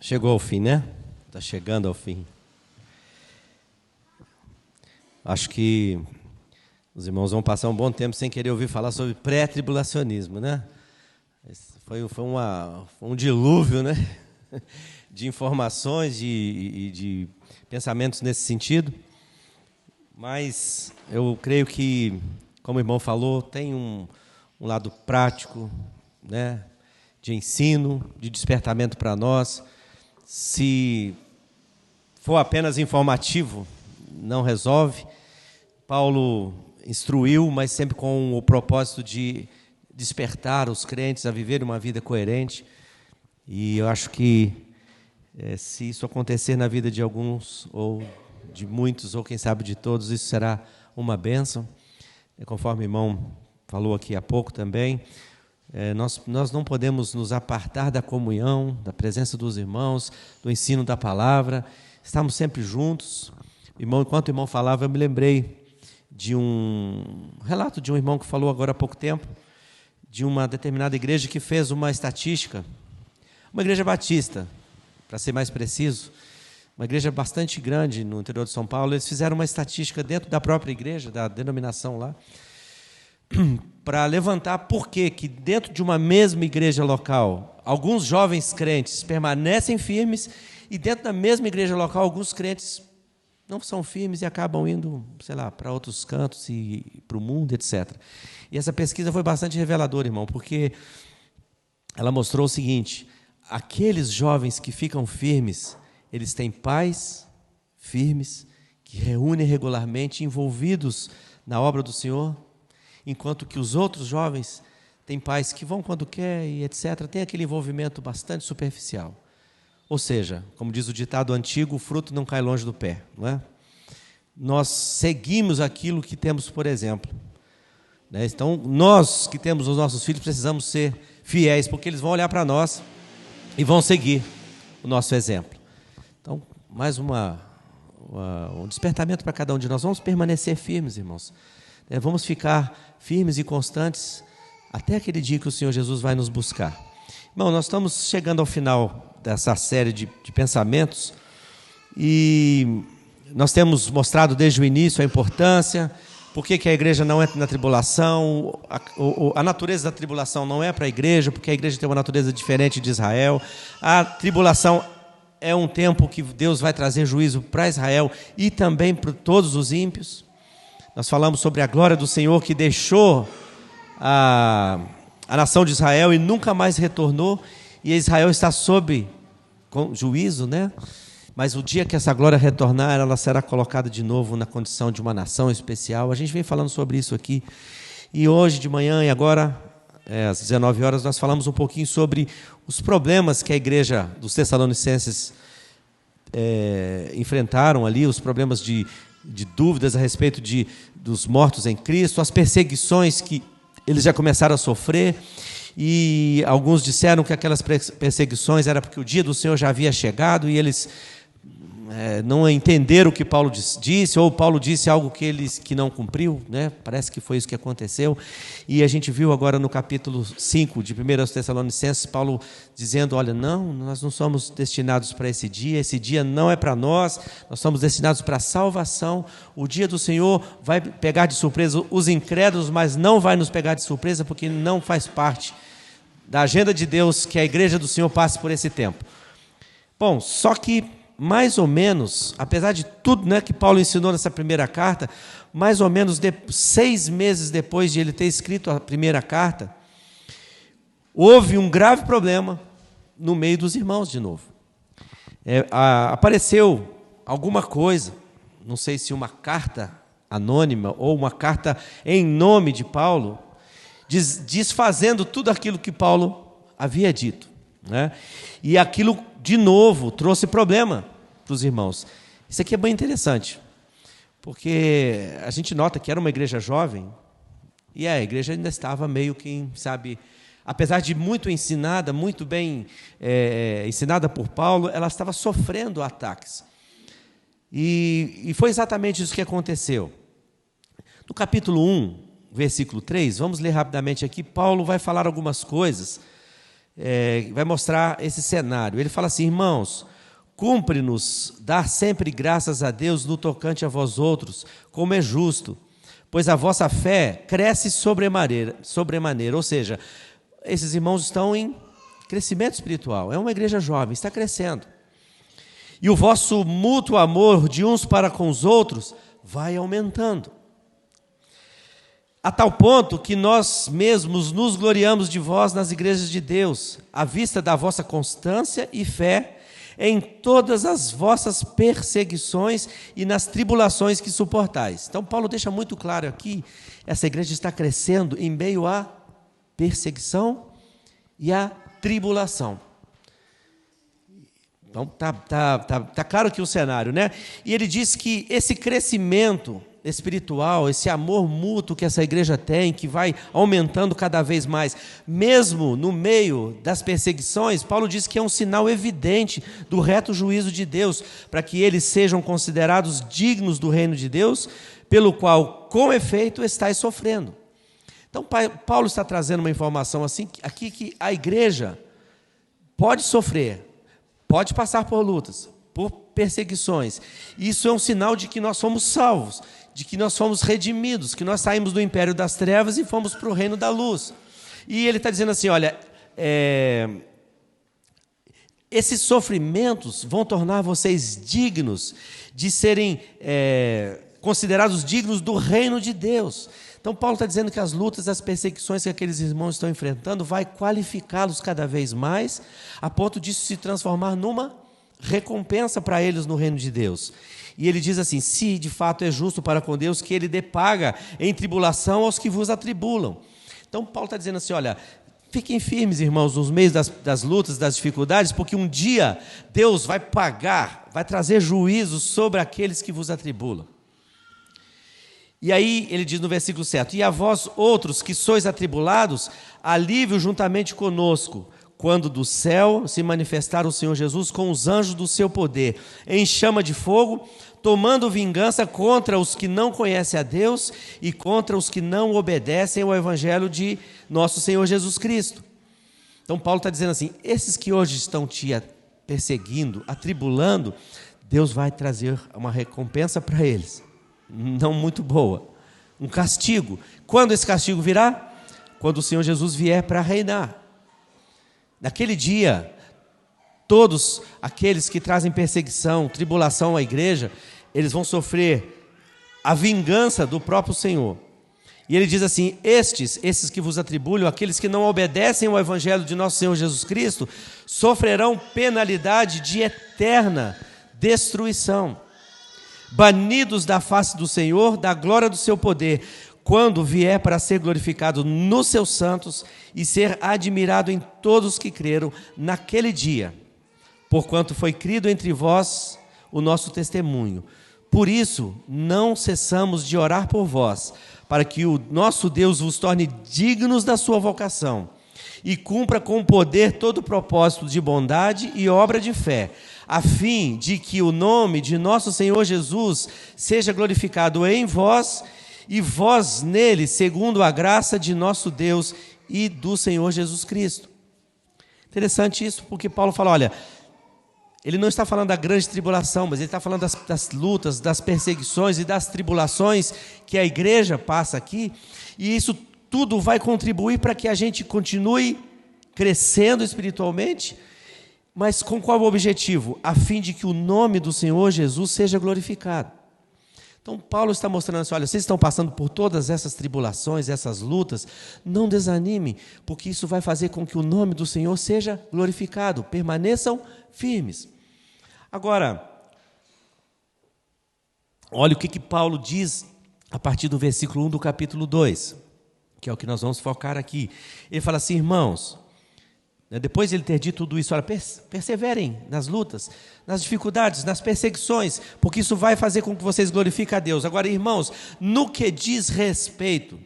Chegou ao fim, né? Está chegando ao fim. Acho que os irmãos vão passar um bom tempo sem querer ouvir falar sobre pré-tribulacionismo, né? Foi um dilúvio, né? De informações e de pensamentos nesse sentido. Mas eu creio que, como o irmão falou, tem um lado prático, né? De ensino, de despertamento para nós. Se for apenas informativo, não resolve. Paulo instruiu, mas sempre com o propósito de despertar os crentes a viver uma vida coerente. E eu acho que se isso acontecer na vida de alguns, ou de muitos, ou quem sabe de todos, isso será uma bênção. Conforme o irmão falou aqui há pouco também, nós não podemos nos apartar da comunhão, da presença dos irmãos, do ensino da palavra. Estamos sempre juntos. Enquanto o irmão falava, eu me lembrei de um relato de um irmão que falou agora há pouco tempo, de uma determinada igreja que fez uma estatística, uma igreja batista, para ser mais preciso, uma igreja bastante grande no interior de São Paulo. Eles fizeram uma estatística dentro da própria igreja, da denominação lá, para levantar por que dentro de uma mesma igreja local, alguns jovens crentes permanecem firmes e dentro da mesma igreja local, alguns crentes não são firmes e acabam indo, sei lá, para outros cantos e para o mundo, etc. E essa pesquisa foi bastante reveladora, irmão, porque ela mostrou o seguinte: aqueles jovens que ficam firmes, eles têm pais firmes, que reúnem regularmente, envolvidos na obra do Senhor, enquanto que os outros jovens têm pais que vão quando quer e etc. Tem aquele envolvimento bastante superficial. Ou seja, como diz o ditado antigo, o fruto não cai longe do pé, não é? Nós seguimos aquilo que temos por exemplo, né? Então, nós que temos os nossos filhos precisamos ser fiéis, porque eles vão olhar para nós e vão seguir o nosso exemplo. Então, mais um despertamento para cada um de nós. Vamos permanecer firmes, irmãos. Vamos ficar firmes e constantes até aquele dia que o Senhor Jesus vai nos buscar. Irmão, nós estamos chegando ao final dessa série de pensamentos e nós temos mostrado desde o início a importância, por que a igreja não entra na tribulação, a natureza da tribulação não é para a igreja, porque a igreja tem uma natureza diferente de Israel. A tribulação é um tempo que Deus vai trazer juízo para Israel e também para todos os ímpios. Nós falamos sobre a glória do Senhor que deixou a nação de Israel e nunca mais retornou, e Israel está sob juízo, né? Mas o dia que essa glória retornar, ela será colocada de novo na condição de uma nação especial. A gente vem falando sobre isso aqui, e hoje de manhã e agora, às 19 horas, nós falamos um pouquinho sobre os problemas que a igreja dos Tessalonicenses enfrentaram ali, os problemas de dúvidas a respeito dos mortos em Cristo, as perseguições que eles já começaram a sofrer, e alguns disseram que aquelas perseguições era porque o dia do Senhor já havia chegado e eles não entenderam o que Paulo disse, ou Paulo disse algo que não cumpriu, né? Parece que foi isso que aconteceu. E a gente viu agora no capítulo 5 de 1 Tessalonicenses, Paulo dizendo: olha, nós não somos destinados para esse dia não é para nós somos destinados para a salvação. O dia do Senhor vai pegar de surpresa os incrédulos, mas não vai nos pegar de surpresa, porque não faz parte da agenda de Deus que a igreja do Senhor passe por esse tempo. Bom, só que mais ou menos, apesar de tudo, né, que Paulo ensinou nessa primeira carta, mais ou menos 6 meses depois de ele ter escrito a primeira carta, houve um grave problema no meio dos irmãos de novo. Apareceu alguma coisa, não sei se uma carta anônima ou uma carta em nome de Paulo, desfazendo tudo aquilo que Paulo havia dito, né? E aquilo de novo trouxe problema para os irmãos. Isso aqui é bem interessante, porque a gente nota que era uma igreja jovem, e a igreja ainda estava meio que, sabe, apesar de muito ensinada, muito bem ensinada por Paulo, ela estava sofrendo ataques. E foi exatamente isso que aconteceu. No capítulo 1, versículo 3, vamos ler rapidamente aqui. Paulo vai falar algumas coisas vai mostrar esse cenário. Ele fala assim: irmãos, cumpre-nos dar sempre graças a Deus no tocante a vós outros, como é justo, pois a vossa fé cresce sobremaneira. Ou seja, esses irmãos estão em crescimento espiritual. É uma igreja jovem, está crescendo. E o vosso mútuo amor de uns para com os outros vai aumentando, a tal ponto que nós mesmos nos gloriamos de vós nas igrejas de Deus, à vista da vossa constância e fé em todas as vossas perseguições e nas tribulações que suportais. Então Paulo deixa muito claro aqui, essa igreja está crescendo em meio à perseguição e à tribulação. Então tá claro aqui o cenário, né? E ele diz que esse crescimento espiritual, esse amor mútuo que essa igreja tem, que vai aumentando cada vez mais, mesmo no meio das perseguições, Paulo diz que é um sinal evidente do reto juízo de Deus, para que eles sejam considerados dignos do reino de Deus, pelo qual, com efeito, estáis sofrendo. Então, Paulo está trazendo uma informação assim, aqui, que a igreja pode sofrer, pode passar por lutas, por perseguições. Isso é um sinal de que nós somos salvos, de que nós fomos redimidos, que nós saímos do império das trevas e fomos para o reino da luz. E ele está dizendo assim, olha, esses sofrimentos vão tornar vocês dignos de serem considerados dignos do reino de Deus. Então Paulo está dizendo que as lutas, as perseguições que aqueles irmãos estão enfrentando vai qualificá-los cada vez mais, a ponto disso se transformar numa recompensa para eles no reino de Deus. E ele diz assim: se de fato é justo para com Deus que ele dê paga em tribulação aos que vos atribulam. Então Paulo está dizendo assim, olha, fiquem firmes, irmãos, nos meios das lutas, das dificuldades, porque um dia Deus vai pagar, vai trazer juízo sobre aqueles que vos atribulam. E aí ele diz no versículo 7, e a vós outros que sois atribulados, alívio juntamente conosco, quando do céu se manifestar o Senhor Jesus com os anjos do seu poder, em chama de fogo, tomando vingança contra os que não conhecem a Deus e contra os que não obedecem ao evangelho de nosso Senhor Jesus Cristo. Então Paulo está dizendo assim, esses que hoje estão te perseguindo, atribulando, Deus vai trazer uma recompensa para eles, não muito boa, um castigo. Quando esse castigo virá? Quando o Senhor Jesus vier para reinar. Naquele dia, todos aqueles que trazem perseguição, tribulação à igreja, eles vão sofrer a vingança do próprio Senhor. E ele diz assim, esses que vos atribulam, aqueles que não obedecem ao evangelho de nosso Senhor Jesus Cristo, sofrerão penalidade de eterna destruição, banidos da face do Senhor, da glória do seu poder, quando vier para ser glorificado nos seus santos e ser admirado em todos que creram naquele dia, porquanto foi crido entre vós o nosso testemunho. Por isso, não cessamos de orar por vós, para que o nosso Deus vos torne dignos da sua vocação e cumpra com poder todo o propósito de bondade e obra de fé, a fim de que o nome de nosso Senhor Jesus seja glorificado em vós e vós nele, segundo a graça de nosso Deus e do Senhor Jesus Cristo. Interessante isso, porque Paulo fala, olha, ele não está falando da grande tribulação, mas ele está falando das lutas, das perseguições e das tribulações que a igreja passa aqui, e isso tudo vai contribuir para que a gente continue crescendo espiritualmente, mas com qual objetivo? A fim de que o nome do Senhor Jesus seja glorificado. Então Paulo está mostrando assim, olha, vocês estão passando por todas essas tribulações, essas lutas, não desanimem, porque isso vai fazer com que o nome do Senhor seja glorificado, permaneçam firmes. Agora, olha o que Paulo diz a partir do versículo 1 do capítulo 2, que é o que nós vamos focar aqui. Ele fala assim, irmãos, depois de ele ter dito tudo isso, olha, perseverem nas lutas, nas dificuldades, nas perseguições, porque isso vai fazer com que vocês glorifiquem a Deus. Agora, irmãos, no que diz respeito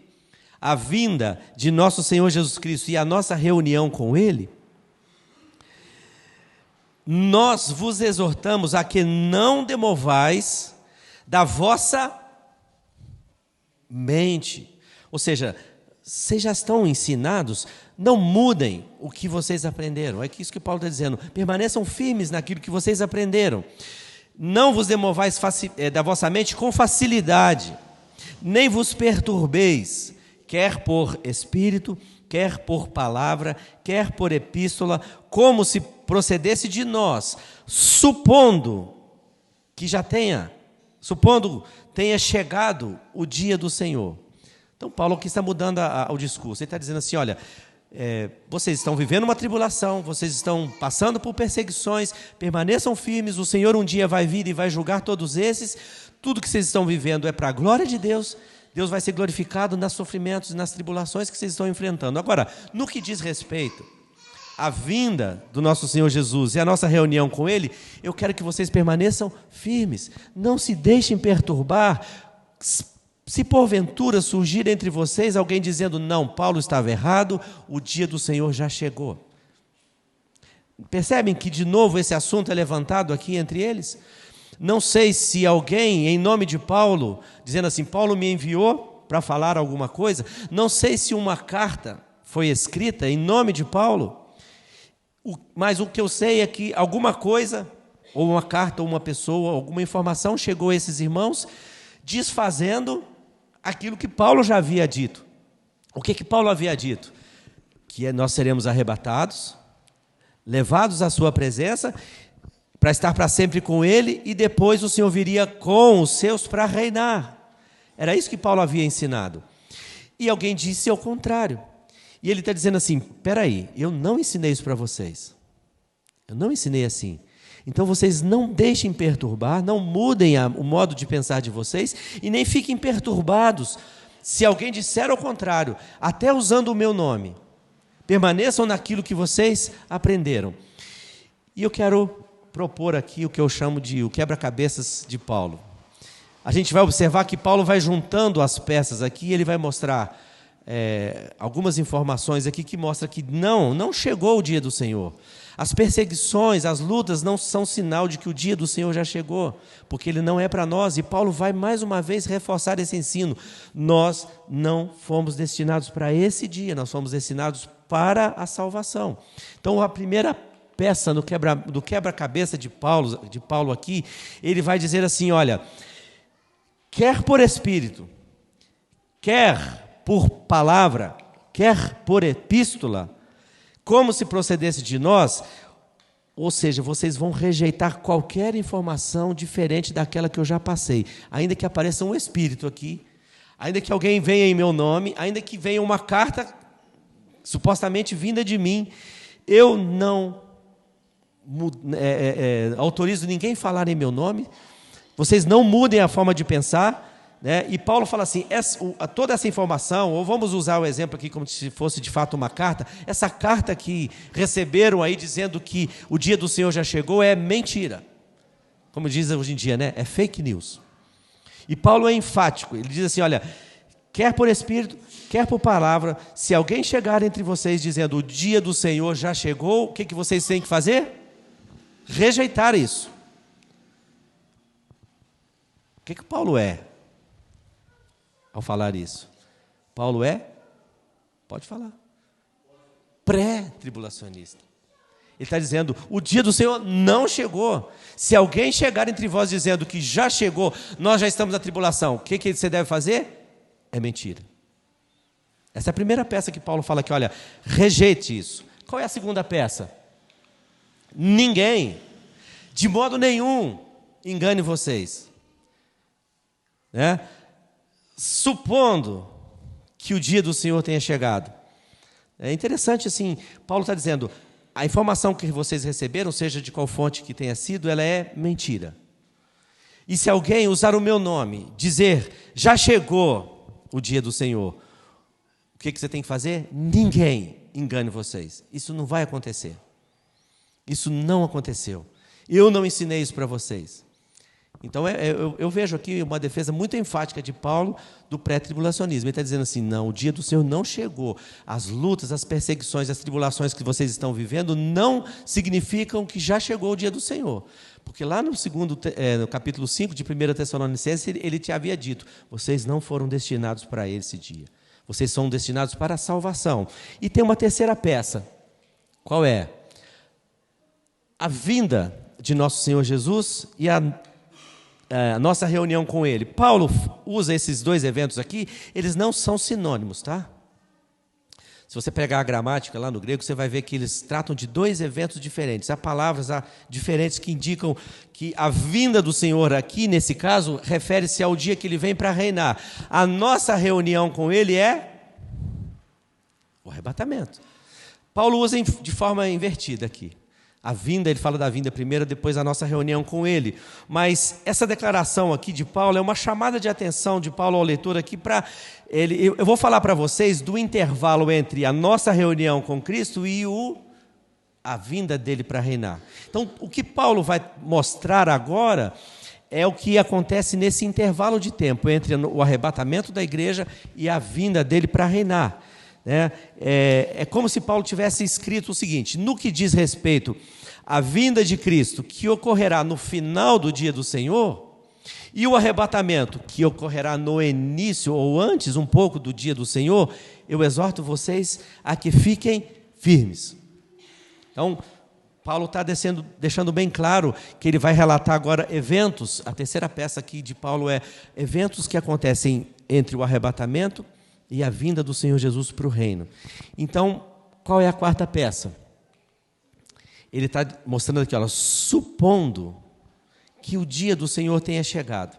à vinda de nosso Senhor Jesus Cristo e à nossa reunião com Ele, nós vos exortamos a que não demovais da vossa mente. Ou seja, vocês já estão ensinados, não mudem o que vocês aprenderam. É isso que Paulo está dizendo. Permaneçam firmes naquilo que vocês aprenderam. Não vos demovais da vossa mente com facilidade, nem vos perturbeis, quer por espírito, quer por palavra, quer por epístola, como se procedesse de nós, supondo tenha chegado o dia do Senhor. Então Paulo aqui está mudando o discurso. Ele está dizendo assim, olha, vocês estão vivendo uma tribulação, vocês estão passando por perseguições, permaneçam firmes, o Senhor um dia vai vir e vai julgar todos esses. Tudo que vocês estão vivendo é para a glória de Deus. Deus vai ser glorificado nos sofrimentos e nas tribulações que vocês estão enfrentando. Agora, no que diz respeito à vinda do nosso Senhor Jesus e a nossa reunião com Ele, eu quero que vocês permaneçam firmes. Não se deixem perturbar. Se porventura surgir entre vocês alguém dizendo, não, Paulo estava errado, o dia do Senhor já chegou. Percebem que de novo esse assunto é levantado aqui entre eles? Não sei se alguém, em nome de Paulo, dizendo assim, Paulo me enviou para falar alguma coisa, não sei se uma carta foi escrita em nome de Paulo, mas o que eu sei é que alguma coisa, ou uma carta, ou uma pessoa, alguma informação chegou a esses irmãos, desfazendo aquilo que Paulo já havia dito. O que Paulo havia dito? Que nós seremos arrebatados, levados à sua presença, para estar para sempre com Ele, e depois o Senhor viria com os seus para reinar. Era isso que Paulo havia ensinado. E alguém disse ao contrário. E ele está dizendo assim, espera aí, eu não ensinei isso para vocês. Eu não ensinei assim. Então vocês não deixem perturbar, não mudem o modo de pensar de vocês, e nem fiquem perturbados se alguém disser ao contrário, até usando o meu nome. Permaneçam naquilo que vocês aprenderam. E eu quero propor aqui o que eu chamo de o quebra-cabeças de Paulo. A gente vai observar que Paulo vai juntando as peças aqui e ele vai mostrar algumas informações aqui que mostram que não chegou o dia do Senhor. As perseguições, as lutas não são sinal de que o dia do Senhor já chegou, porque ele não é para nós. E Paulo vai mais uma vez reforçar esse ensino. Nós não fomos destinados para esse dia, nós fomos destinados para a salvação. Então, a primeira peça do quebra-cabeça de Paulo aqui, ele vai dizer assim, olha, quer por espírito, quer por palavra, quer por epístola, como se procedesse de nós, ou seja, vocês vão rejeitar qualquer informação diferente daquela que eu já passei, ainda que apareça um espírito aqui, ainda que alguém venha em meu nome, ainda que venha uma carta supostamente vinda de mim, eu não autorizo ninguém a falar em meu nome, vocês não mudem a forma de pensar, né? E Paulo fala assim, toda essa informação, ou vamos usar o exemplo aqui como se fosse de fato uma carta, essa carta que receberam aí dizendo que o dia do Senhor já chegou é mentira, como diz hoje em dia, né? É fake news. E Paulo é enfático, ele diz assim, olha, quer por espírito, quer por palavra, se alguém chegar entre vocês dizendo o dia do Senhor já chegou, o que vocês têm que fazer? Rejeitar isso. O que Paulo é ao falar isso? Paulo pode falar, pré-tribulacionista. Ele está dizendo, o dia do Senhor não chegou. Se alguém chegar entre vós dizendo que já chegou, nós já estamos na tribulação, o que você deve fazer? É mentira. Essa é a primeira peça que Paulo fala aqui, olha, rejeite isso. Qual é a segunda peça? Ninguém, de modo nenhum, engane vocês. Né? Supondo que o dia do Senhor tenha chegado. É interessante assim, Paulo está dizendo, a informação que vocês receberam, seja de qual fonte que tenha sido, ela é mentira. E se alguém usar o meu nome, dizer, já chegou o dia do Senhor, o que você tem que fazer? Ninguém engane vocês. Isso não vai acontecer. Isso não aconteceu. Eu não ensinei isso para vocês. Então, eu vejo aqui uma defesa muito enfática de Paulo do pré-tribulacionismo. Ele está dizendo assim, não, o dia do Senhor não chegou. As lutas, as perseguições, as tribulações que vocês estão vivendo não significam que já chegou o dia do Senhor. Porque lá no capítulo 5 de 1 Tessalonicenses, ele te havia dito, vocês não foram destinados para esse dia. Vocês são destinados para a salvação. E tem uma terceira peça. Qual é? A vinda de nosso Senhor Jesus e a nossa reunião com Ele. Paulo usa esses dois eventos aqui, eles não são sinônimos, tá? Se você pegar a gramática lá no grego, você vai ver que eles tratam de dois eventos diferentes. Há palavras diferentes que indicam que a vinda do Senhor aqui, nesse caso, refere-se ao dia que Ele vem para reinar. A nossa reunião com Ele é o arrebatamento. Paulo usa de forma invertida aqui. A vinda, ele fala da vinda primeiro, depois a nossa reunião com Ele. Mas essa declaração aqui de Paulo é uma chamada de atenção de Paulo ao leitor aqui para ele. Eu vou falar para vocês do intervalo entre a nossa reunião com Cristo e a vinda dele para reinar. Então, o que Paulo vai mostrar agora é o que acontece nesse intervalo de tempo entre o arrebatamento da igreja e a vinda dele para reinar. É como se Paulo tivesse escrito o seguinte: no que diz respeito à vinda de Cristo, que ocorrerá no final do dia do Senhor, e o arrebatamento, que ocorrerá no início ou antes um pouco do dia do Senhor, eu exorto vocês a que fiquem firmes. Então, Paulo está deixando bem claro que ele vai relatar agora eventos. A terceira peça aqui de Paulo é eventos que acontecem entre o arrebatamento e a vinda do Senhor Jesus para o reino. Então, qual é a quarta peça? Ele está mostrando aqui, supondo que o dia do Senhor tenha chegado.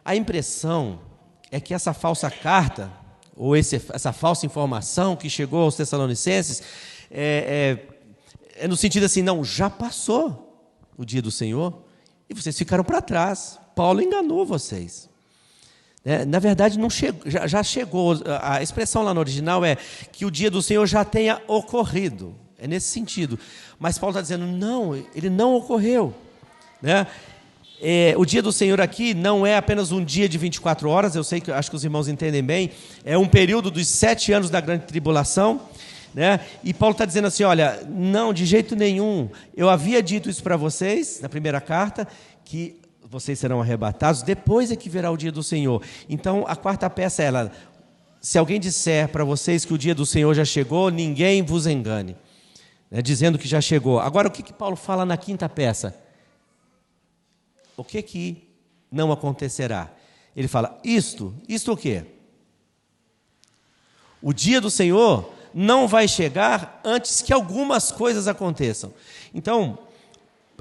A impressão é que essa falsa carta, ou essa falsa informação que chegou aos Tessalonicenses, é no sentido assim, não, já passou o dia do Senhor e vocês ficaram para trás. Paulo enganou vocês. Na verdade, não chegou, já chegou. A expressão lá no original é que o dia do Senhor já tenha ocorrido. É nesse sentido. Mas Paulo está dizendo, não, ele não ocorreu. O dia do Senhor aqui não é apenas um dia de 24 horas, acho que os irmãos entendem bem, é um período dos 7 anos da grande tribulação. E Paulo está dizendo assim, olha, não, de jeito nenhum. Eu havia dito isso para vocês, na primeira carta, que vocês serão arrebatados, depois é que virá o dia do Senhor. Então, a quarta peça é se alguém disser para vocês que o dia do Senhor já chegou, ninguém vos engane, dizendo que já chegou. Agora, o que Paulo fala na quinta peça? O que não acontecerá? Ele fala, isto o quê? O dia do Senhor não vai chegar antes que algumas coisas aconteçam. Então,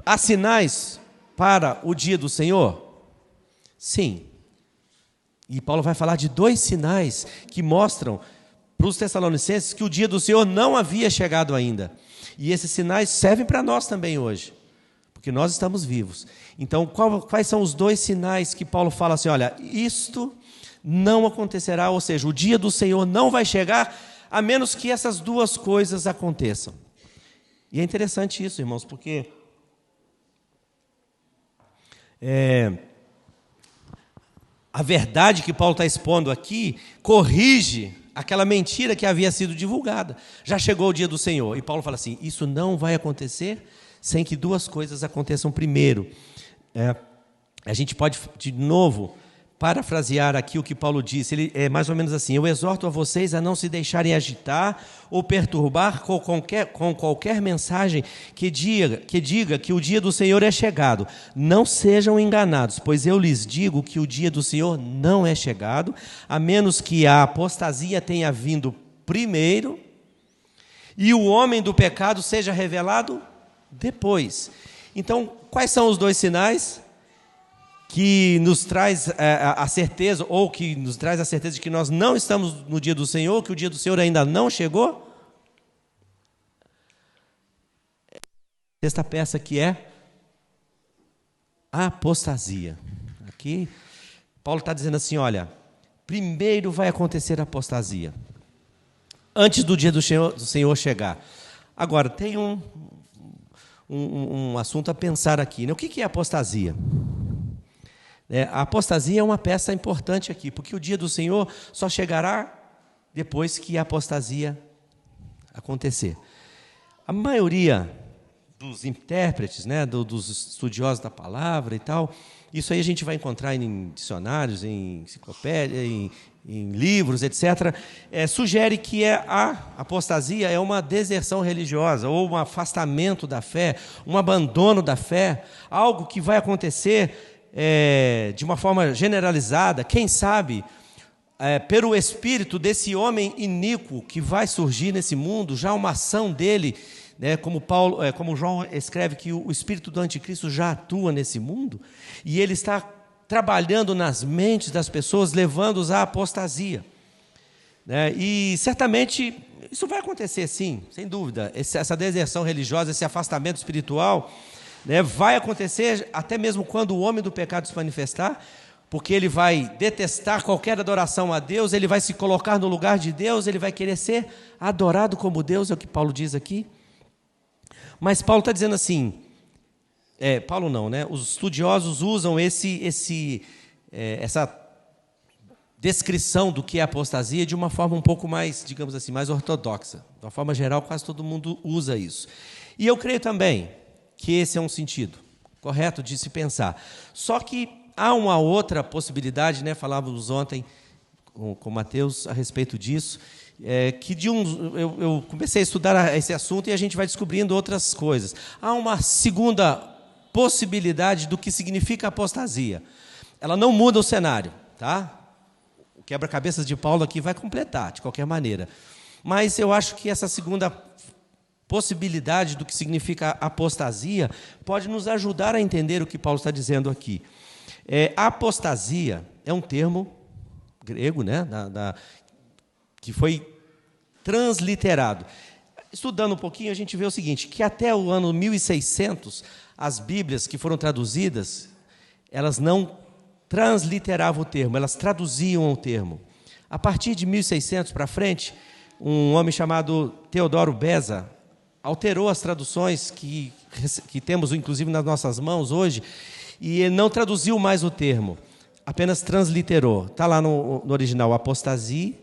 há sinais para o dia do Senhor? Sim. E Paulo vai falar de 2 sinais que mostram para os Tessalonicenses que o dia do Senhor não havia chegado ainda. E esses sinais servem para nós também hoje, porque nós estamos vivos. Então, quais são os 2 sinais que Paulo fala assim, olha, isto não acontecerá, ou seja, o dia do Senhor não vai chegar a menos que essas 2 coisas aconteçam. E é interessante isso, irmãos, porque a verdade que Paulo está expondo aqui corrige aquela mentira que havia sido divulgada. Já chegou o dia do Senhor. E Paulo fala assim, isso não vai acontecer sem que 2 coisas aconteçam primeiro. A gente pode, de novo, parafrasear aqui o que Paulo disse. Ele é mais ou menos assim: eu exorto a vocês a não se deixarem agitar ou perturbar com qualquer mensagem que diga que o dia do Senhor é chegado. Não sejam enganados, pois eu lhes digo que o dia do Senhor não é chegado, a menos que a apostasia tenha vindo primeiro e o homem do pecado seja revelado depois. Então, quais são os 2 sinais que nos traz a certeza, ou que nos traz a certeza de que nós não estamos no dia do Senhor, que o dia do Senhor ainda não chegou? Esta peça que é a apostasia. Aqui, Paulo está dizendo assim, olha, primeiro vai acontecer a apostasia, antes do dia do Senhor chegar. Agora, tem um assunto a pensar aqui, né? O que é apostasia? A apostasia é uma peça importante aqui, porque o dia do Senhor só chegará depois que a apostasia acontecer. A maioria dos intérpretes, dos estudiosos da palavra e tal, isso aí a gente vai encontrar em dicionários, em enciclopédia, em em livros, etc., sugere que a apostasia é uma deserção religiosa, ou um afastamento da fé, um abandono da fé, algo que vai acontecer de uma forma generalizada, quem sabe, pelo espírito desse homem iníquo que vai surgir nesse mundo, já uma ação dele, né, como João escreve que o espírito do anticristo já atua nesse mundo, e ele está trabalhando nas mentes das pessoas, levando-os à apostasia. Né? E certamente isso vai acontecer, sim, sem dúvida. Essa deserção religiosa, esse afastamento espiritual, né, vai acontecer até mesmo quando o homem do pecado se manifestar, porque ele vai detestar qualquer adoração a Deus, ele vai se colocar no lugar de Deus, ele vai querer ser adorado como Deus, é o que Paulo diz aqui. Mas Paulo está dizendo assim, Paulo não, né? Os estudiosos usam essa descrição do que é apostasia de uma forma um pouco mais, digamos assim, mais ortodoxa. De uma forma geral, quase todo mundo usa isso. E eu creio também que esse é um sentido correto de se pensar. Só que há uma outra possibilidade, né? Falávamos ontem com Mateus a respeito disso, eu comecei a estudar esse assunto e a gente vai descobrindo outras coisas. Há uma segunda possibilidade do que significa apostasia. Ela não muda o cenário, tá? O quebra-cabeças de Paulo aqui vai completar, de qualquer maneira. Mas eu acho que essa segunda possibilidade do que significa apostasia pode nos ajudar a entender o que Paulo está dizendo aqui. A apostasia é um termo grego, né, que foi transliterado. Estudando um pouquinho, a gente vê o seguinte, que até o ano 1600, as Bíblias que foram traduzidas, elas não transliteravam o termo, elas traduziam o termo. A partir de 1600 para frente, um homem chamado Teodoro Beza alterou as traduções que temos, inclusive, nas nossas mãos hoje, e ele não traduziu mais o termo, apenas transliterou. Está lá no original apostasia,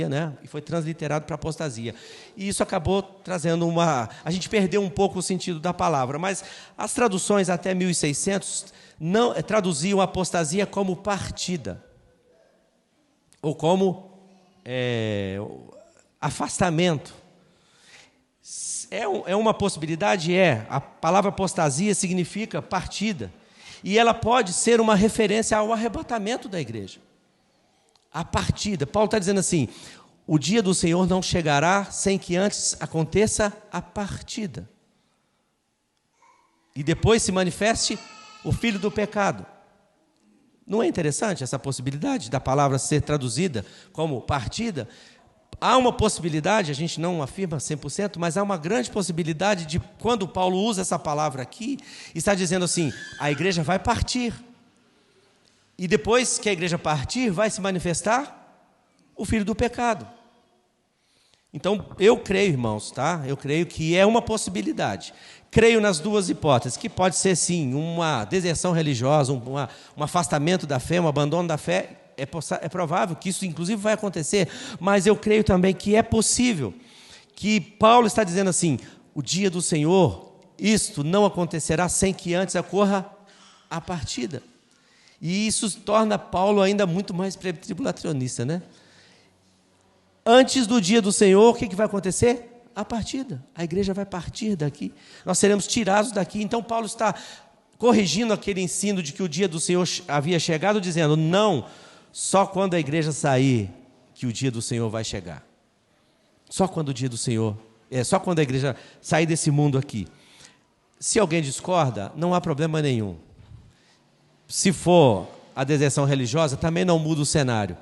né? E foi transliterado para apostasia. E isso acabou trazendo a gente perdeu um pouco o sentido da palavra, mas as traduções até 1600 não traduziam apostasia como partida, ou como afastamento. É uma possibilidade? A palavra apostasia significa partida, e ela pode ser uma referência ao arrebatamento da igreja. A partida. Paulo está dizendo assim, o dia do Senhor não chegará sem que antes aconteça a partida. E depois se manifeste o filho do pecado. Não é interessante essa possibilidade da palavra ser traduzida como partida? Há uma possibilidade, a gente não afirma 100%, mas há uma grande possibilidade de, quando Paulo usa essa palavra aqui, está dizendo assim, a igreja vai partir. E depois que a igreja partir, vai se manifestar o filho do pecado. Então, eu creio, irmãos, tá? Eu creio que é uma possibilidade. Creio nas duas hipóteses, que pode ser, sim, uma deserção religiosa, um afastamento da fé, um abandono da fé. É provável que isso, inclusive, vai acontecer, mas eu creio também que é possível, que Paulo está dizendo assim, o dia do Senhor, isto não acontecerá sem que antes ocorra a partida. E isso torna Paulo ainda muito mais pré-tribulacionista, né? Antes do dia do Senhor, o que vai acontecer? A partida. A igreja vai partir daqui. Nós seremos tirados daqui. Então, Paulo está corrigindo aquele ensino de que o dia do Senhor havia chegado, dizendo, não, só quando a igreja sair que o dia do Senhor vai chegar. Só quando o dia do Senhor, só quando a igreja sair desse mundo aqui. Se alguém discorda, não há problema nenhum. Se for a deserção religiosa, também não muda o cenário,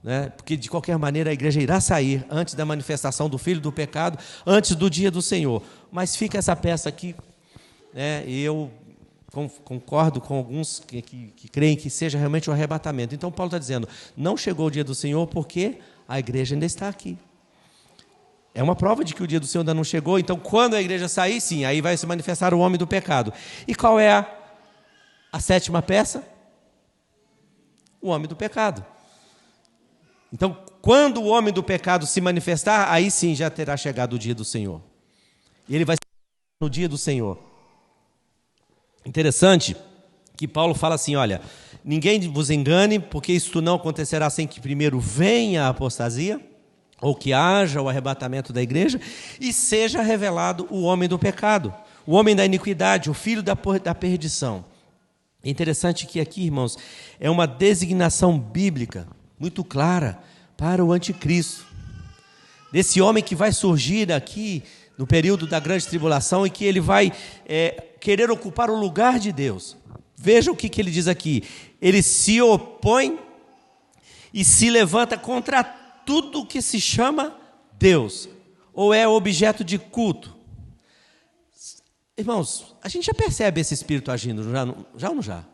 né? Porque, de qualquer maneira, a igreja irá sair antes da manifestação do filho do pecado, antes do dia do Senhor. Mas fica essa peça aqui, né? E eu concordo com alguns que creem que seja realmente o arrebatamento. Então, Paulo está dizendo, não chegou o dia do Senhor porque a igreja ainda está aqui. É uma prova de que o dia do Senhor ainda não chegou. Então, quando a igreja sair, sim, aí vai se manifestar o homem do pecado. E qual é a sétima peça? O homem do pecado. Então, quando o homem do pecado se manifestar, aí sim já terá chegado o dia do Senhor. E ele vai no dia do Senhor. Interessante que Paulo fala assim, olha, ninguém vos engane, porque isto não acontecerá sem que primeiro venha a apostasia, ou que haja o arrebatamento da igreja, e seja revelado o homem do pecado, o homem da iniquidade, o filho da perdição. É interessante que aqui, irmãos, é uma designação bíblica muito clara para o anticristo. Desse homem que vai surgir aqui no período da grande tribulação e que ele vai querer ocupar o lugar de Deus. Veja o que ele diz aqui. Ele se opõe e se levanta contra tudo que se chama Deus, ou é objeto de culto. Irmãos, a gente já percebe esse espírito agindo, já ou não já?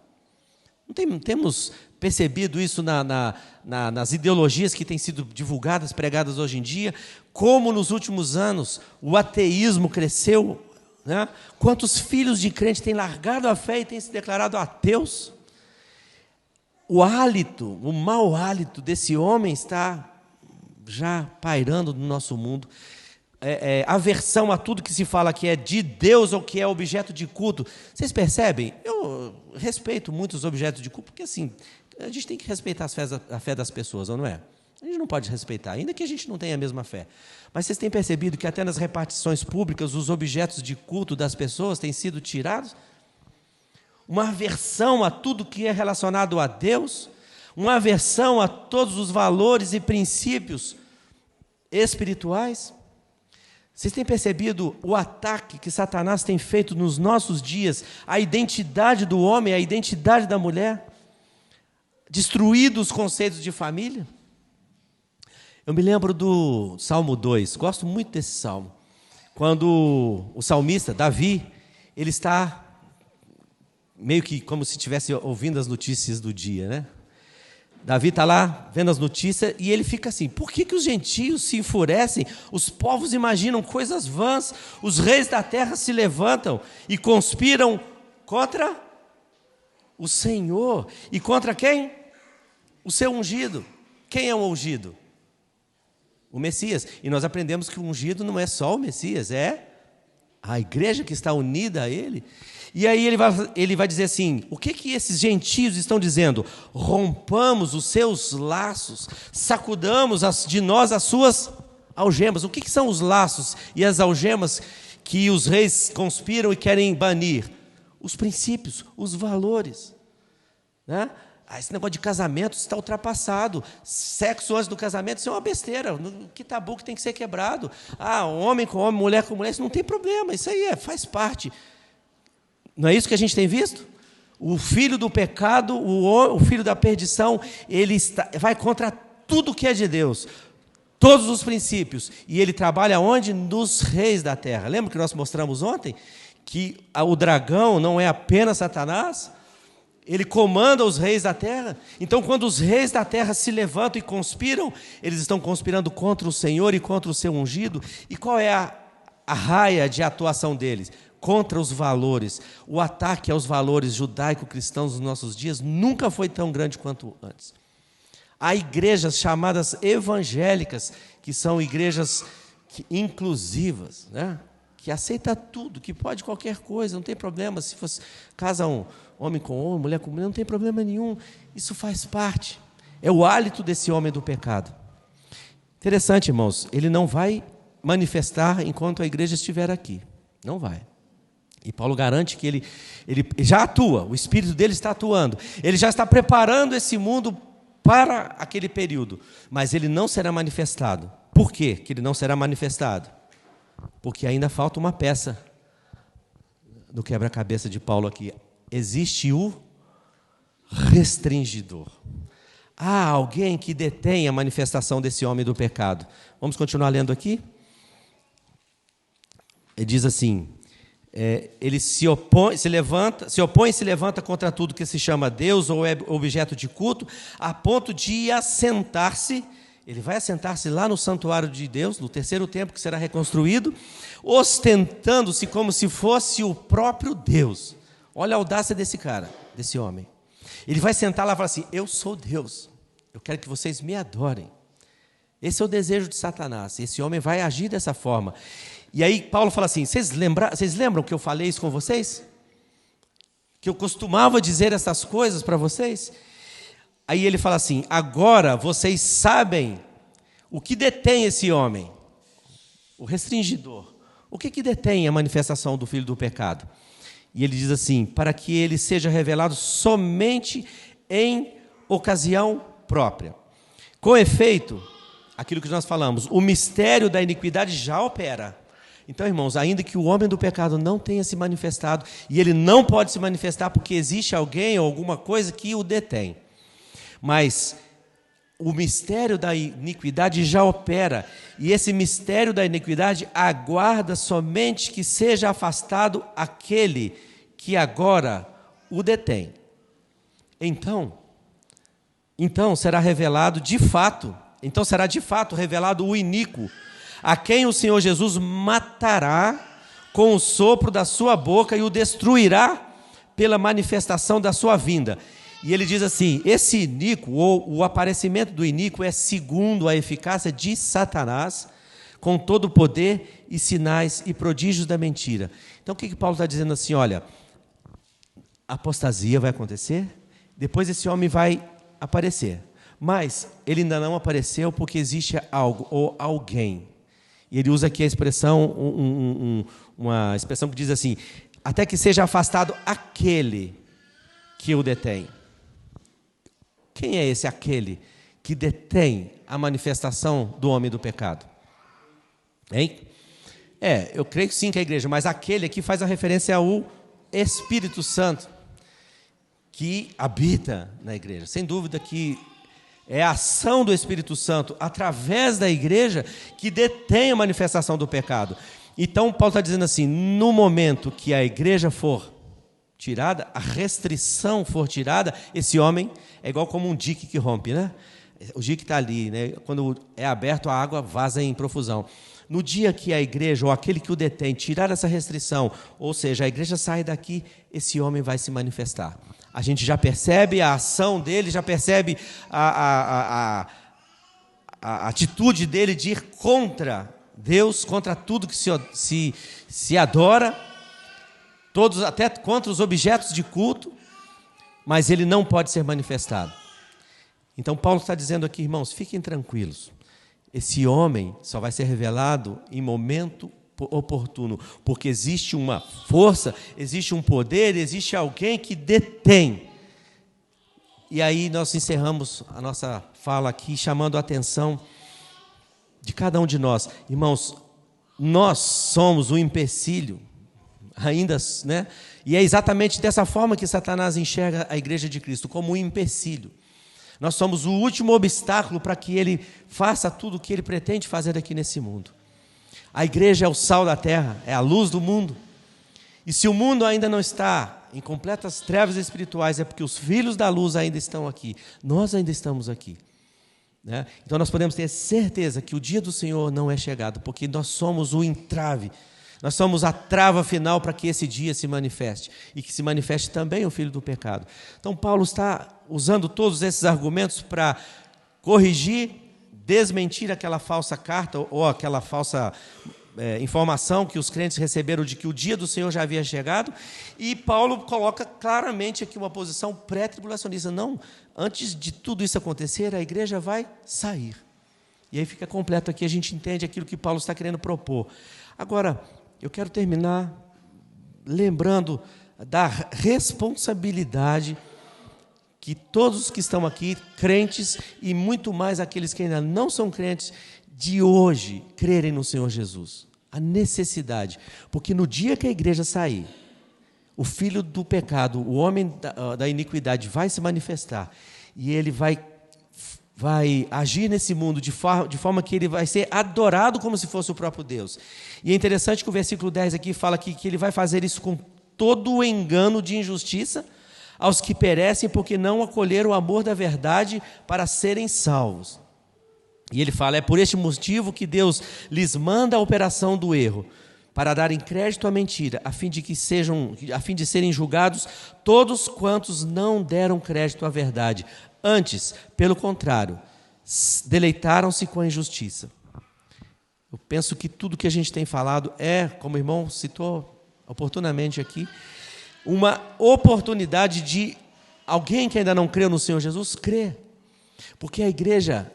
Não temos percebido isso nas ideologias que têm sido divulgadas, pregadas hoje em dia, como nos últimos anos o ateísmo cresceu, né? Quantos filhos de crente têm largado a fé e têm se declarado ateus? O mau hálito desse homem está já pairando no nosso mundo. Aversão a tudo que se fala que é de Deus ou que é objeto de culto. Vocês percebem? Eu respeito muito os objetos de culto, porque assim, a gente tem que respeitar a fé das pessoas, ou não é? A gente não pode respeitar, ainda que a gente não tenha a mesma fé. Mas vocês têm percebido que até nas repartições públicas os objetos de culto das pessoas têm sido tirados? Uma aversão a tudo que é relacionado a Deus, uma aversão a todos os valores e princípios espirituais. Vocês têm percebido o ataque que Satanás tem feito nos nossos dias à identidade do homem, à identidade da mulher? Destruído os conceitos de família? Eu me lembro do Salmo 2, gosto muito desse salmo, quando o salmista, Davi, ele está meio que como se estivesse ouvindo as notícias do dia, né? Davi está lá vendo as notícias e ele fica assim, por que os gentios se enfurecem? Os povos imaginam coisas vãs, os reis da terra se levantam e conspiram contra o Senhor. E contra quem? O seu ungido. Quem é o ungido? O Messias. E nós aprendemos que o ungido não é só o Messias, é a igreja que está unida a ele. E aí ele vai dizer assim, o que esses gentios estão dizendo? Rompamos os seus laços, sacudamos de nós as suas algemas. O que são os laços e as algemas que os reis conspiram e querem banir? Os princípios, os valores, né? Esse negócio de casamento está ultrapassado. Sexo antes do casamento, isso é uma besteira. Que tabu que tem que ser quebrado. Homem com homem, mulher com mulher, isso não tem problema. Isso aí faz parte. Não é isso que a gente tem visto? O filho do pecado, o filho da perdição, ele vai contra tudo que é de Deus. Todos os princípios. E ele trabalha onde? Nos reis da terra. Lembra que nós mostramos ontem? Que o dragão não é apenas Satanás? Ele comanda os reis da terra. Então, quando os reis da terra se levantam e conspiram, eles estão conspirando contra o Senhor e contra o seu ungido. E qual é a raia de atuação deles? Contra os valores. O ataque aos valores judaico-cristãos dos nossos dias nunca foi tão grande quanto antes. Há igrejas chamadas evangélicas, que são igrejas inclusivas, né? Que aceita tudo, que pode qualquer coisa, não tem problema. Se fosse casa homem com homem, mulher com mulher, não tem problema nenhum. Isso faz parte. É o hálito desse homem do pecado. Interessante, irmãos, ele não vai manifestar enquanto a igreja estiver aqui. Não vai. E Paulo garante que ele já atua, o Espírito dele está atuando. Ele já está preparando esse mundo para aquele período. Mas ele não será manifestado. Por quê que ele não será manifestado? Porque ainda falta uma peça do quebra-cabeça de Paulo aqui. Existe o restringidor. Há alguém que detém a manifestação desse homem do pecado. Vamos continuar lendo aqui? Ele diz assim, ele se opõe e se levanta contra tudo que se chama Deus ou é objeto de culto, a ponto de assentar-se. Ele vai assentar-se lá no santuário de Deus, no terceiro templo que será reconstruído, ostentando-se como se fosse o próprio Deus. Olha a audácia desse cara, desse homem. Ele vai sentar lá e falar assim, eu sou Deus, eu quero que vocês me adorem. Esse é o desejo de Satanás, esse homem vai agir dessa forma. E aí Paulo fala assim, vocês lembram que eu falei isso com vocês? que eu costumava dizer essas coisas para vocês? Aí ele fala assim: agora vocês sabem o que detém esse homem, o restringidor. O que detém a manifestação do filho do pecado? E ele diz assim: para que ele seja revelado somente em ocasião própria. Com efeito, aquilo que nós falamos, o mistério da iniquidade já opera. Então, irmãos, ainda que o homem do pecado não tenha se manifestado, e ele não pode se manifestar porque existe alguém ou alguma coisa que o detém, mas o mistério da iniquidade já opera, e esse mistério da iniquidade aguarda somente que seja afastado aquele que agora o detém. Então será revelado de fato, será de fato revelado o iníquo, a quem o Senhor Jesus matará com o sopro da sua boca e o destruirá pela manifestação da sua vinda. E ele diz assim: esse iníquo, ou o aparecimento do iníquo, é segundo a eficácia de Satanás, com todo o poder e sinais e prodígios da mentira. Então o que Paulo está dizendo assim? Olha, a apostasia vai acontecer, depois esse homem vai aparecer, mas ele ainda não apareceu porque existe algo ou alguém. E ele usa aqui a expressão, uma expressão que diz assim: até que seja afastado aquele que o detém. Quem é esse aquele que detém a manifestação do homem do pecado? Hein? Eu creio que sim, que é a igreja, mas aquele aqui faz a referência ao Espírito Santo, que habita na igreja. Sem dúvida que é a ação do Espírito Santo através da igreja que detém a manifestação do pecado. Então Paulo está dizendo assim: no momento que a igreja for tirada, a restrição for tirada, esse homem é igual como um dique que rompe, né? O dique está ali, né? Quando é aberto, a água vaza em profusão. No dia que a igreja, ou aquele que o detém, tirar essa restrição, ou seja, a igreja sai daqui, esse homem vai se manifestar. A gente já percebe a ação dele, já percebe a atitude dele de ir contra Deus, contra tudo que se adora, todos, até contra os objetos de culto, mas ele não pode ser manifestado. Então Paulo está dizendo aqui: irmãos, fiquem tranquilos, esse homem só vai ser revelado em momento oportuno, porque existe uma força, existe um poder, existe alguém que detém. E aí nós encerramos a nossa fala aqui, chamando a atenção de cada um de nós. Irmãos, nós somos o empecilho, ainda, né? E é exatamente dessa forma que Satanás enxerga a igreja de Cristo, como um empecilho. Nós somos o último obstáculo para que ele faça tudo o que ele pretende fazer aqui nesse mundo. A igreja é o sal da terra, é a luz do mundo. E se o mundo ainda não está em completas trevas espirituais, é porque os filhos da luz ainda estão aqui. Nós ainda estamos aqui, né? Então nós podemos ter certeza que o dia do Senhor não é chegado, porque nós somos o entrave. Nós somos a trava final para que esse dia se manifeste, e que se manifeste também o filho do pecado. Então Paulo está usando todos esses argumentos para corrigir, desmentir aquela falsa carta ou aquela falsa informação que os crentes receberam de que o dia do Senhor já havia chegado, e Paulo coloca claramente aqui uma posição pré-tribulacionista. Não, antes de tudo isso acontecer, a igreja vai sair. E aí fica completo aqui, a gente entende aquilo que Paulo está querendo propor. Agora, eu quero terminar lembrando da responsabilidade que todos os que estão aqui, crentes e muito mais aqueles que ainda não são crentes, de hoje crerem no Senhor Jesus. A necessidade, porque no dia que a igreja sair, o filho do pecado, o homem da iniquidade vai se manifestar, e ele vai agir nesse mundo de forma que ele vai ser adorado como se fosse o próprio Deus. E é interessante que o versículo 10 aqui fala que ele vai fazer isso com todo o engano de injustiça aos que perecem porque não acolheram o amor da verdade para serem salvos. E ele fala: é por este motivo que Deus lhes manda a operação do erro, para darem crédito à mentira, a fim de serem julgados todos quantos não deram crédito à verdade. Antes, pelo contrário, deleitaram-se com a injustiça. Eu penso que tudo que a gente tem falado como o irmão citou oportunamente aqui, uma oportunidade de alguém que ainda não creu no Senhor Jesus crer. Porque a igreja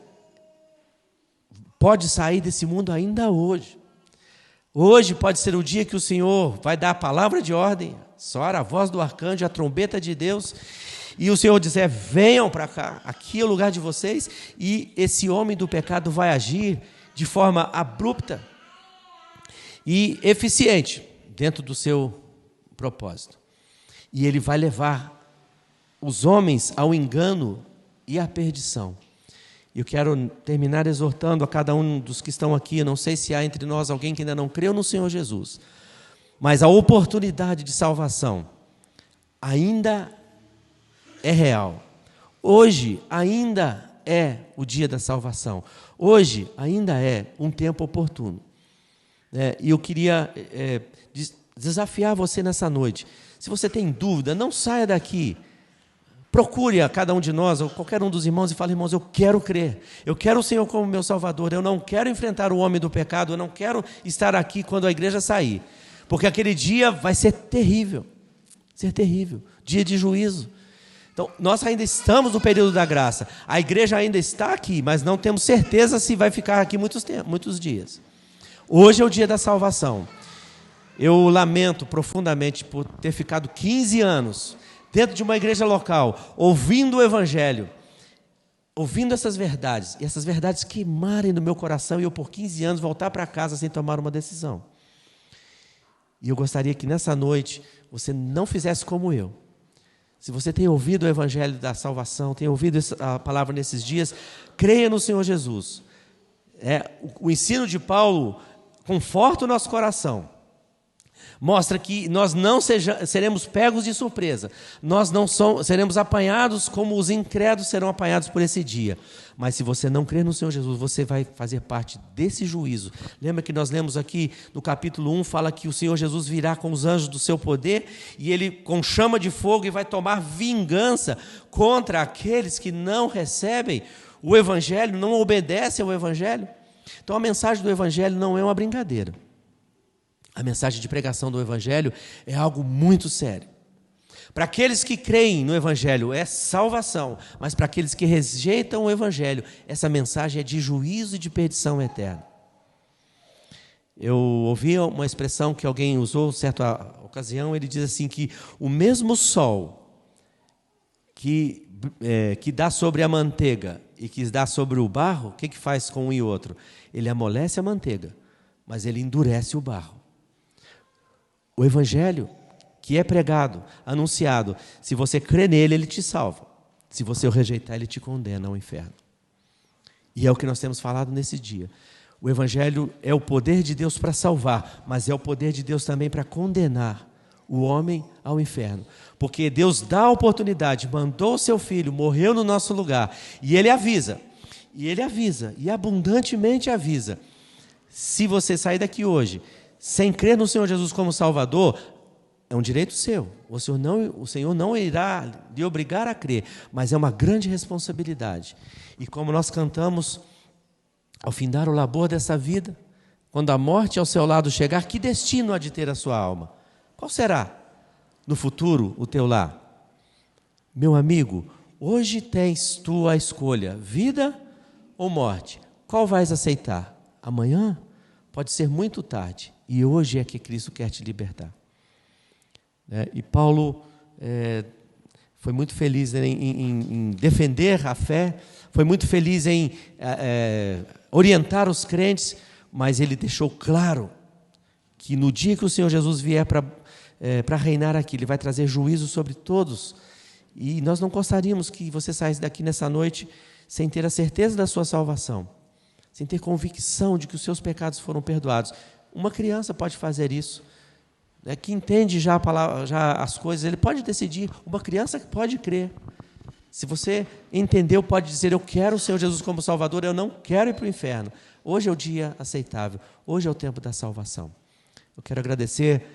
pode sair desse mundo ainda hoje. Hoje pode ser o dia que o Senhor vai dar a palavra de ordem, soar a voz do arcanjo, a trombeta de Deus, e o Senhor dizer: venham para cá, aqui é o lugar de vocês, e esse homem do pecado vai agir de forma abrupta e eficiente dentro do seu propósito. E ele vai levar os homens ao engano e à perdição. Eu quero terminar exortando a cada um dos que estão aqui. Eu não sei se há entre nós alguém que ainda não creu no Senhor Jesus, mas a oportunidade de salvação ainda é real. Hoje ainda é o dia da salvação. Hoje ainda é um tempo oportuno. E eu queria desafiar você nessa noite. Se você tem dúvida, não saia daqui. Procure a cada um de nós, ou qualquer um dos irmãos, e fale: irmãos, eu quero crer, eu quero o Senhor como meu Salvador, eu não quero enfrentar o homem do pecado, eu não quero estar aqui quando a igreja sair, porque aquele dia vai ser terrível, dia de juízo. Então, nós ainda estamos no período da graça, a igreja ainda está aqui, mas não temos certeza se vai ficar aqui muitos dias. Hoje é o dia da salvação. Eu lamento profundamente por ter ficado 15 anos dentro de uma igreja local, ouvindo o Evangelho, ouvindo essas verdades, e essas verdades queimarem no meu coração, e eu por 15 anos voltar para casa sem tomar uma decisão. E eu gostaria que nessa noite você não fizesse como eu. Se você tem ouvido o Evangelho da salvação, tem ouvido a palavra nesses dias, creia no Senhor Jesus. O ensino de Paulo conforta o nosso coração. Mostra que nós não seremos pegos de surpresa. Nós não seremos apanhados como os incrédulos serão apanhados por esse dia. Mas se você não crer no Senhor Jesus, você vai fazer parte desse juízo. Lembra que nós lemos aqui no capítulo 1, fala que o Senhor Jesus virá com os anjos do seu poder, e ele com chama de fogo, e vai tomar vingança contra aqueles que não recebem o Evangelho, não obedecem ao Evangelho. Então a mensagem do Evangelho não é uma brincadeira. A mensagem de pregação do Evangelho é algo muito sério. Para aqueles que creem no Evangelho é salvação, mas para aqueles que rejeitam o Evangelho, essa mensagem é de juízo e de perdição eterna. Eu ouvi uma expressão que alguém usou, certa ocasião, ele diz assim que o mesmo sol que dá sobre a manteiga e que dá sobre o barro, o que faz com um e outro? Ele amolece a manteiga, mas ele endurece o barro. O Evangelho que é pregado, anunciado, se você crê nele, ele te salva. Se você o rejeitar, ele te condena ao inferno. E é o que nós temos falado nesse dia. O Evangelho é o poder de Deus para salvar, mas é o poder de Deus também para condenar o homem ao inferno. Porque Deus dá a oportunidade, mandou o seu Filho, morreu no nosso lugar, e Ele avisa, e abundantemente avisa. Se você sair daqui hoje sem crer no Senhor Jesus como Salvador, é um direito seu. O Senhor não irá lhe obrigar a crer, mas é uma grande responsabilidade. E como nós cantamos, ao findar o labor dessa vida, quando a morte ao seu lado chegar, que destino há de ter a sua alma? Qual será no futuro o teu lar? Meu amigo, hoje tens tu a escolha, vida ou morte? Qual vais aceitar? Amanhã pode ser muito tarde. E hoje é que Cristo quer te libertar. E Paulo foi muito feliz em defender a fé, foi muito feliz em orientar os crentes, mas ele deixou claro que no dia que o Senhor Jesus vier para reinar aqui, Ele vai trazer juízo sobre todos. E nós não gostaríamos que você saísse daqui nessa noite sem ter a certeza da sua salvação, sem ter convicção de que os seus pecados foram perdoados. Uma criança pode fazer isso, que entende já as coisas, ele pode decidir. Uma criança pode crer. Se você entendeu, pode dizer: eu quero o Senhor Jesus como Salvador, eu não quero ir para o inferno. Hoje é o dia aceitável, hoje é o tempo da salvação. Eu quero agradecer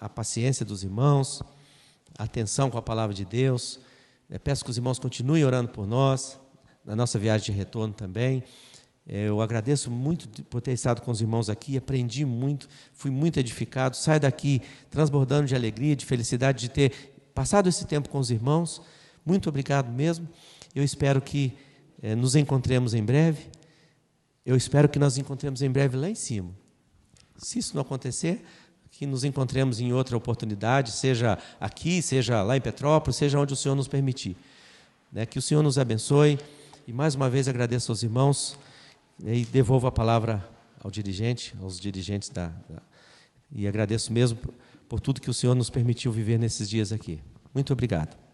a paciência dos irmãos, a atenção com a palavra de Deus. Peço que os irmãos continuem orando por nós, na nossa viagem de retorno também. Eu agradeço muito por ter estado com os irmãos aqui, aprendi muito, fui muito edificado, saio daqui transbordando de alegria, de felicidade de ter passado esse tempo com os irmãos. Muito obrigado mesmo. Eu espero que nos encontremos em breve. Eu espero que nós nos encontremos em breve lá em cima. Se isso não acontecer, que nos encontremos em outra oportunidade, seja aqui, seja lá em Petrópolis, seja onde o Senhor nos permitir. Que o Senhor nos abençoe. E mais uma vez agradeço aos irmãos e devolvo a palavra ao dirigente, aos dirigentes e agradeço mesmo por tudo que o Senhor nos permitiu viver nesses dias aqui. Muito obrigado.